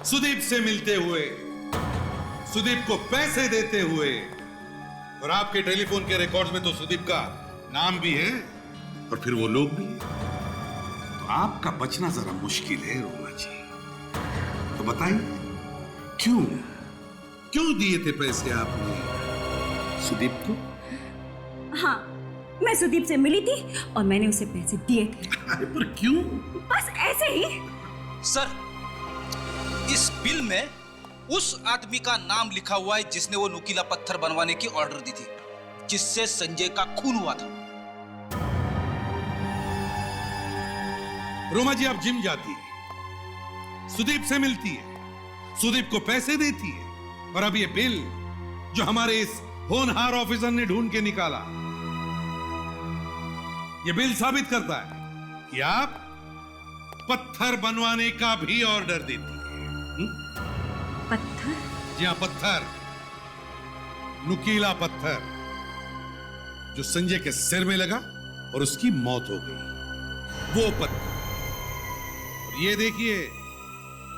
सुदीप से मिलते हुए, सुदीप को पैसे देते हुए, और आपके टेलीफोन के रिकॉर्ड्स में तो सुदीप का नाम भी है और फिर वो लोग भी। तो आपका बचना जरा मुश्किल है रोमा जी। तो बताइए, क्यों दिए थे पैसे आपने सुदीप को? हाँ, मैं सुदीप से मिली थी और मैंने उसे पैसे दिए थे। अरे पर क्यों? बस ऐसे ही। सर, इस बिल में उस आदमी का नाम लिखा हुआ है जिसने वो नुकीला पत्थर बनवाने की ऑर्डर दी थी, जिससे संजय का खून हुआ था। रोमा जी, आप जिम जाती है, सुदीप से मिलती है, सुदीप को पैसे देती है, और अब ये बिल जो हमारे इस होनहार ऑफिसर ने ढूंढ के निकाला, ये बिल साबित करता है कि आप पत्थर बनवाने का भी ऑर्डर देती है। पत्थर? जी हाँ, पत्थर, नुकीला पत्थर जो संजय के सिर में लगा और उसकी मौत हो गई, वो पत्थर। और ये देखिए,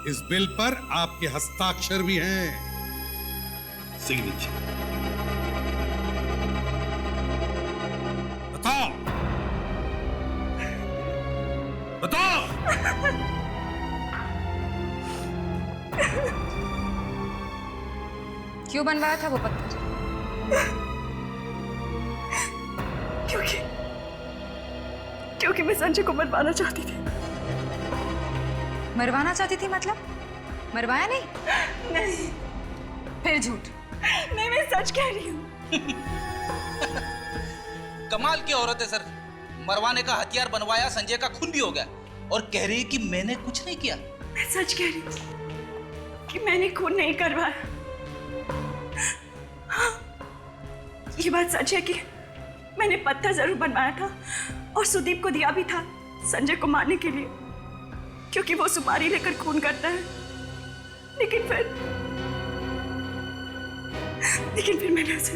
इस बिल पर आपके हस्ताक्षर भी हैं, सिग्नेचर। बताओ बताओ। क्यों बनवाया था वो पत्थर? क्योंकि मैं संजय को मरवाना चाहती थी। मरवाना चाहती थी मतलब? मरवाया नहीं? नहीं। फिर झूठ? नहीं, मैं सच कह रही हूँ। कमाल की औरत है सर, मरवाने का हथियार बनवाया, संजय का खून भी हो गया, और कह रही है कि मैंने कुछ नहीं किया। मैं सच कह रही हूँ कि मैंने खून नहीं करवाया। हाँ, ये बात सच है कि मैंने पत्थर जरूर बनवाया था और सुदीप को दिया भी था संजय को मारने के लिए, क्योंकि वो सुपारी लेकर खून करता है। लेकिन फिर मैंने उसे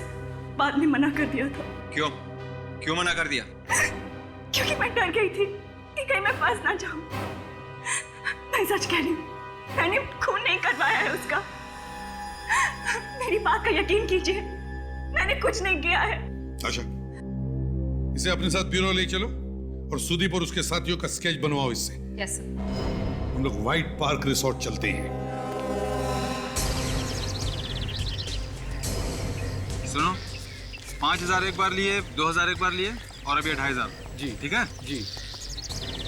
बाद में मना कर दिया था। क्यों मना कर दिया? क्योंकि मैं डर गई थी कि कहीं मैं फंस ना जाऊं। मैं सच कह रही हूँ, मैंने खून नहीं करवाया है उसका। मेरी बात का यकीन कीजिए, मैंने कुछ नहीं किया है। अच्छा, इसे अपने साथ ब्यूरो ले चलो और सुदीप और उसके साथियों का स्केच बनवाओ इससे। Yes sir. हम लोग व्हाइट पार्क रिसोर्ट चलते हैं। सुनो, 5,000 एक बार लिए, 2,000 एक बार लिए, और अभी 2,500। जी ठीक है जी।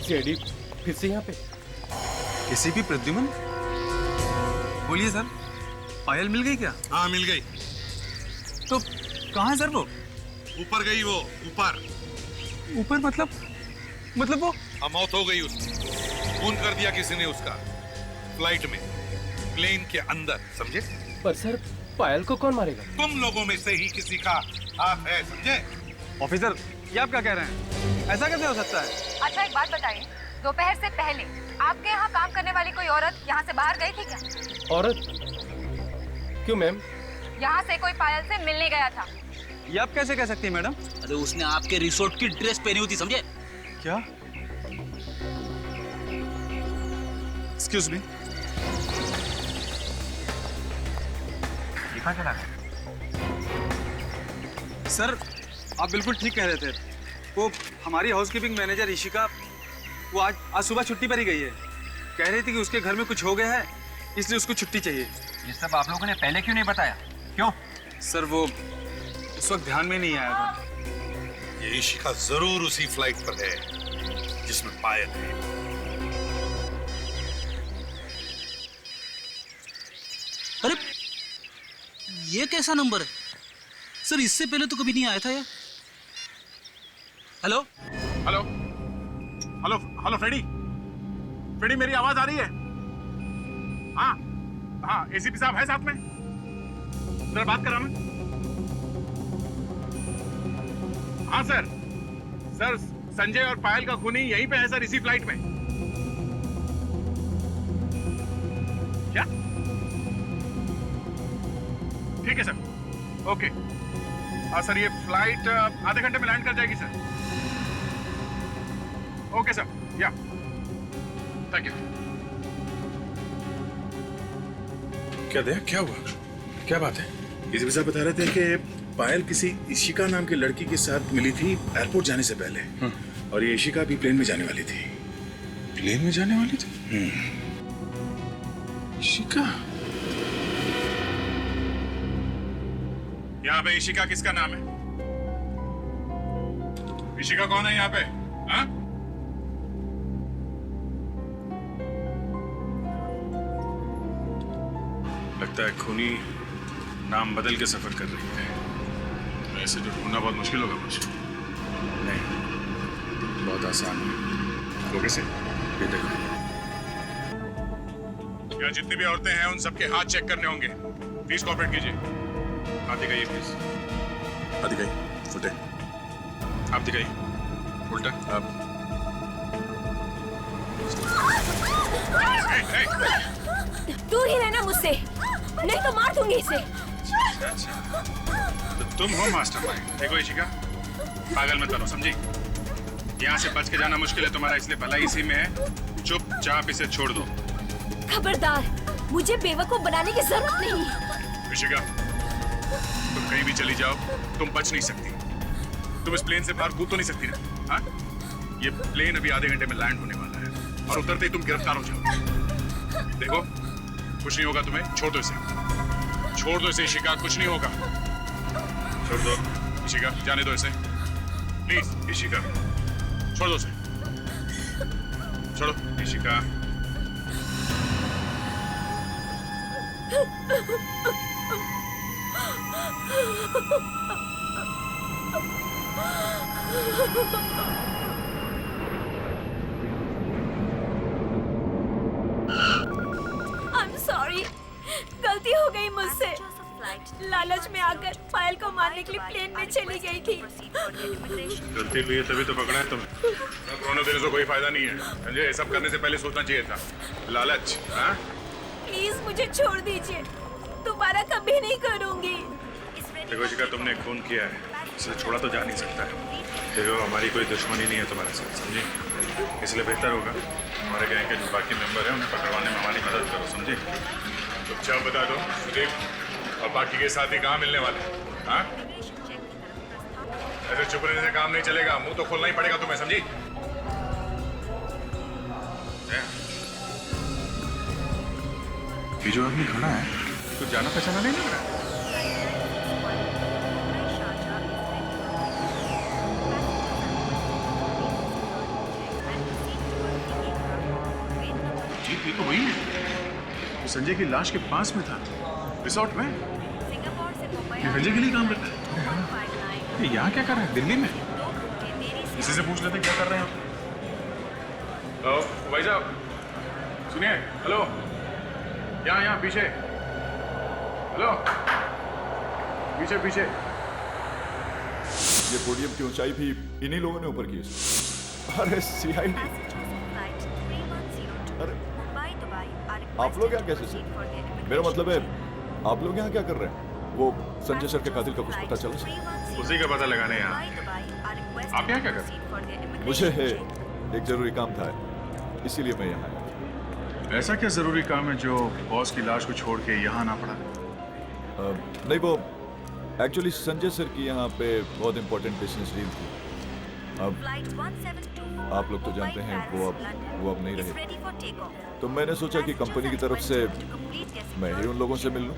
सीआईडी फिर से यहाँ पे? किसी भी प्रद्युमन? बोलिए सर, पायल मिल गई क्या? हाँ, मिल गई। तो कहाँ है सर वो? ऊपर गई वो, ऊपर। ऊपर मतलब वो? हाँ, मौत हो गई उसकी। खून कर दिया किसी ने उसका, फ्लाइट में, प्लेन के अंदर, समझे? पर सर, पायल को कौन मारेगा? तुम लोगों में से ही किसी का हाथ है, समझे? ऑफिसर, ये आप क्या कह रहे हैं? ऐसा कैसे हो सकता है? अच्छा, एक बात बताइए, दोपहर से पहले आपके यहाँ काम करने वाली कोई औरत यहाँ से बाहर गई थी क्या? औरत? क्यों मैम? यहाँ से कोई पायल से मिलने गया था। ये आप कैसे कह सकती हैं मैडम? अरे उसने आपके रिसोर्ट की ड्रेस पहनी हुई थी, समझे? क्या? Excuse me. कहाँ चला गया? सर, आप बिल्कुल ठीक कह रहे थे। वो हमारी हाउसकीपिंग मैनेजर ईशिका, वो आज सुबह छुट्टी पर ही गई है। कह रही थी कि उसके घर में कुछ हो गया है, इसलिए उसको छुट्टी चाहिए। ये सब आप लोगों ने पहले क्यों नहीं बताया? क्यों? सर, वो उस वक्त ध्यान में नहीं आया था। ये इशिका जरूर उसी फ्लाइट पर है जिसमें पायल है। अरे ये कैसा नंबर है सर? इससे पहले तो कभी नहीं आया था यार। Hello hello hello hello Freddy, Freddy मेरी आवाज आ रही है? हाँ हाँ, एसीपी साहब है साथ में, जरा बात करा मैं। हाँ सर, सर संजय और पायल का खूनी यहीं पे है सर, इसी फ्लाइट में। क्या? ठीक है सर, ओके। हाँ सर, ये फ्लाइट आधे घंटे में लैंड कर जाएगी सर। ओके सर, या थैंक यू। क्या दया, क्या हुआ? क्या बात है? एसीपी साहब बता रहे थे कि पायल किसी इशिका नाम की लड़की के साथ मिली थी एयरपोर्ट जाने से पहले, और ये इशिका भी प्लेन में जाने वाली थी। प्लेन में जाने वाली थी? इशिका? यहाँ पे इशिका किसका नाम है? इशिका कौन है यहाँ पे? हाँ? लगता है खूनी नाम बदल के सफर कर रही है। ऐसे तो ढूंढना बहुत मुश्किल होगा कुछ। नहीं, बहुत आसान है। वो कैसे? ये देखो, यहाँ जितनी भी औरतें हैं उन सबके हाथ चेक करने होंगे। प्लीज कोऑपरेट कीजिए। आप दिखाइए प्लीज। आप दिखाइए उल्टे। आप दिखाइए उल्टा। आप दूर ही रहना मुझसे, नहीं तो मार दूंगी इसे। तो तुम हो मास्टरमाइंड। देखो इशिका, पागल मत बनो, समझी? यहाँ से बच के जाना मुश्किल है तुम्हारा, इसलिए भलाई इसी में है। चुपचाप इसे छोड़ दो। खबरदार, मुझे बेवकूफ बनाने की जरूरत नहीं। इशिका, तुम कहीं भी चली जाओ, तुम बच नहीं सकती। तुम इस प्लेन से बाहर कूद तो नहीं सकती ना? हाँ? ये प्लेन अभी आधे घंटे में लैंड होने वाला है, और उतरते ही तुम गिरफ्तार हो जाओ। देखो, कुछ नहीं होगा तुम्हें, छोड़ दो इसे। छोड़ दो इसे इशिका, कुछ नहीं होगा। छोड़ दो इशिका, जाने दो इसे प्लीज। इशिका, छोड़ दो इसे, छोड़ो इशिका। I'm sorry, गलती हो गई मुझसे। लालच में आकर पायल को मारने के लिए प्लेन में चली गई थी। गलती हुई है तभी तो पकड़ा है तुम्हें। पुराने दिनों से कोई फायदा नहीं है, समझे? ये सब करने से पहले सोचना चाहिए था। लालच। हाँ? प्लीज मुझे छोड़ दीजिए, दोबारा कभी नहीं करूंगी। देखो शिखा, तुमने खून किया है, इसे छोड़ा तो जा नहीं सकता है। देखो, हमारी कोई दुश्मनी नहीं है तुम्हारे साथ, समझे? इसलिए बेहतर होगा हमारे गैंग के जो बाकी मेंबर हैं उन्हें पकड़वाने में हमारी मदद करो, समझे? चुपचाप बता दो सुदीप और बाकी के साथी कहाँ मिलने वाले? हाँ? ऐसे चुप रहने से काम नहीं चलेगा, मुंह तो खोलना ही पड़ेगा तुम्हें, समझी? ये जो आदमी खड़ा है, कुछ जाना पहचाना नहीं लग रहा है। जी, ये तो वही है, तो संजय की लाश के पास में था, रिसोर्ट में। ये संजय के लिए काम करता है। ये यहाँ क्या कर रहे हैं? दिल्ली में? इसी से पूछ लेते क्या कर रहे हैं आप। भाई साहब सुनिए, हेलो, यहाँ पीछे, हेलो, पीछे पीछे। ये पोडियम की ऊंचाई भी इन्हीं लोगों ने ऊपर की है। अरे सीआईडी, अरे आप लोग यहाँ कैसे सर? मेरा मतलब है आप लोग यहाँ क्या कर रहे हैं? वो संजय सर के कातिल का कुछ पता चला सर? उसी का पता लगाने यहाँ। आप यहाँ क्या कर रहे हैं? मुझे एक जरूरी काम था, इसीलिए मैं यहाँ आया। ऐसा क्या जरूरी काम है जो बॉस की लाश को छोड़ के यहाँ आना पड़ा? नहीं, वो एक्चुअली संजय सर की यहाँ पे बहुत इंपॉर्टेंट बिजनेस डील थी। अब आप लोग तो जानते हैं वो अब नहीं रहे, तो मैंने सोचा कि कंपनी की तरफ से मैं ही उन लोगों से मिल लूं।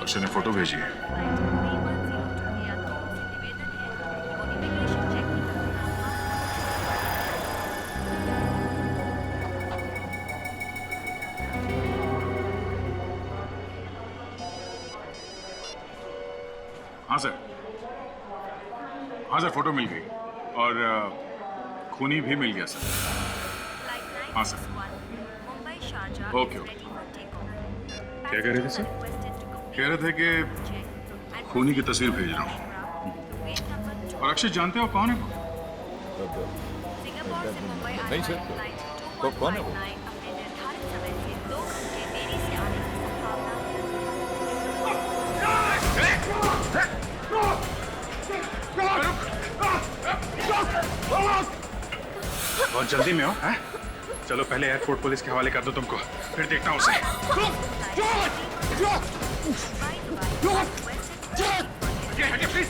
अक्षय ने फोटो भेजी है। हाँ सर, हाँ सर, फोटो मिल गई और खूनी भी मिल गया सर। हाँ सर। Okay okay. क्या कह रहे थे सर? कह रहे थे कि खूनी की तस्वीर भेज रहा हूँ। और अक्षय जानते हो कौन है वो? नहीं सर, तो कौन है वो? बहुत जल्दी में हो, हैं? चलो पहले एयरपोर्ट पुलिस के हवाले कर दो तुमको, फिर देखता हूँ उसे। हटिए प्लीज।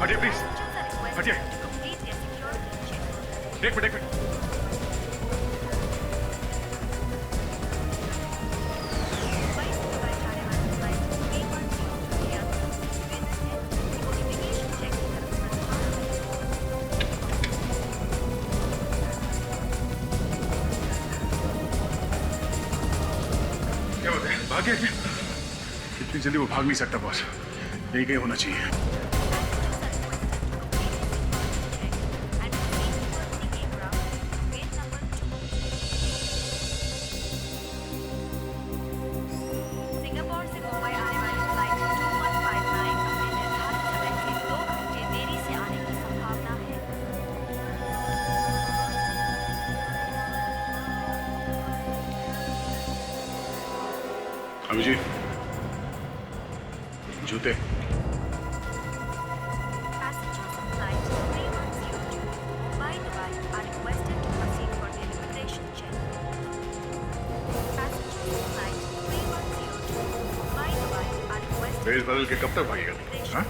हटिए प्लीज, हटिए। एक मिनट, एक मिनट। क्या होता है? भाग गया क्या? इतनी जल्दी वो भाग नहीं सकता बॉस, यही कहीं होना चाहिए। अभी जी, जूते। भेष बदल के कब तक भागेगा? हाँ?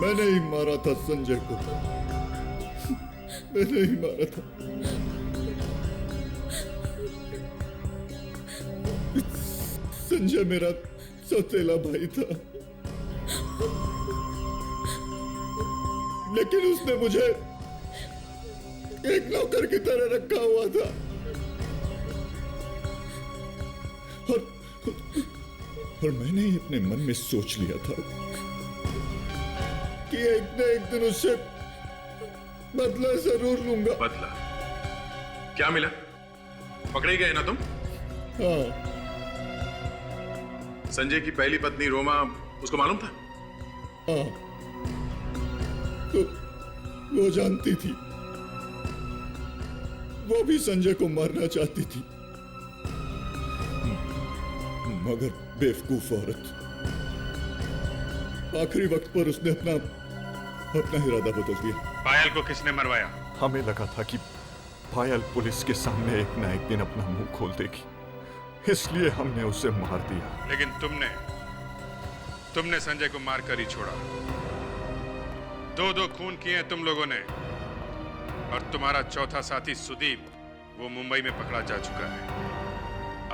मैंने ही मारा था संजय को, मैंने ही मारा था। संजय मेरा सौतेला भाई था, लेकिन उसने मुझे एक नौकर की तरह रखा हुआ था और मैंने ही अपने मन में सोच लिया था कि एक न एक दिन उससे बदला जरूर लूंगा। बदला? क्या मिला? पकड़े गए ना तुम? हाँ। संजय की पहली पत्नी रोमा, उसको मालूम था? हाँ, तो वो जानती थी, वो भी संजय को मारना चाहती थी, मगर बेवकूफ औरत, आखिरी वक्त पर उसने अपना इरादा बदल दिया। पायल को किसने मरवाया? हमें लगा था कि पायल पुलिस के सामने एक न एक दिन अपना मुंह खोल देगी, इसलिए हमने उसे मार दिया। लेकिन तुमने संजय को मारकर ही छोड़ा। दो खून किए तुम लोगों ने, और तुम्हारा चौथा साथी सुदीप वो मुंबई में पकड़ा जा चुका है।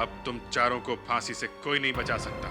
अब तुम चारों को फांसी से कोई नहीं बचा सकता।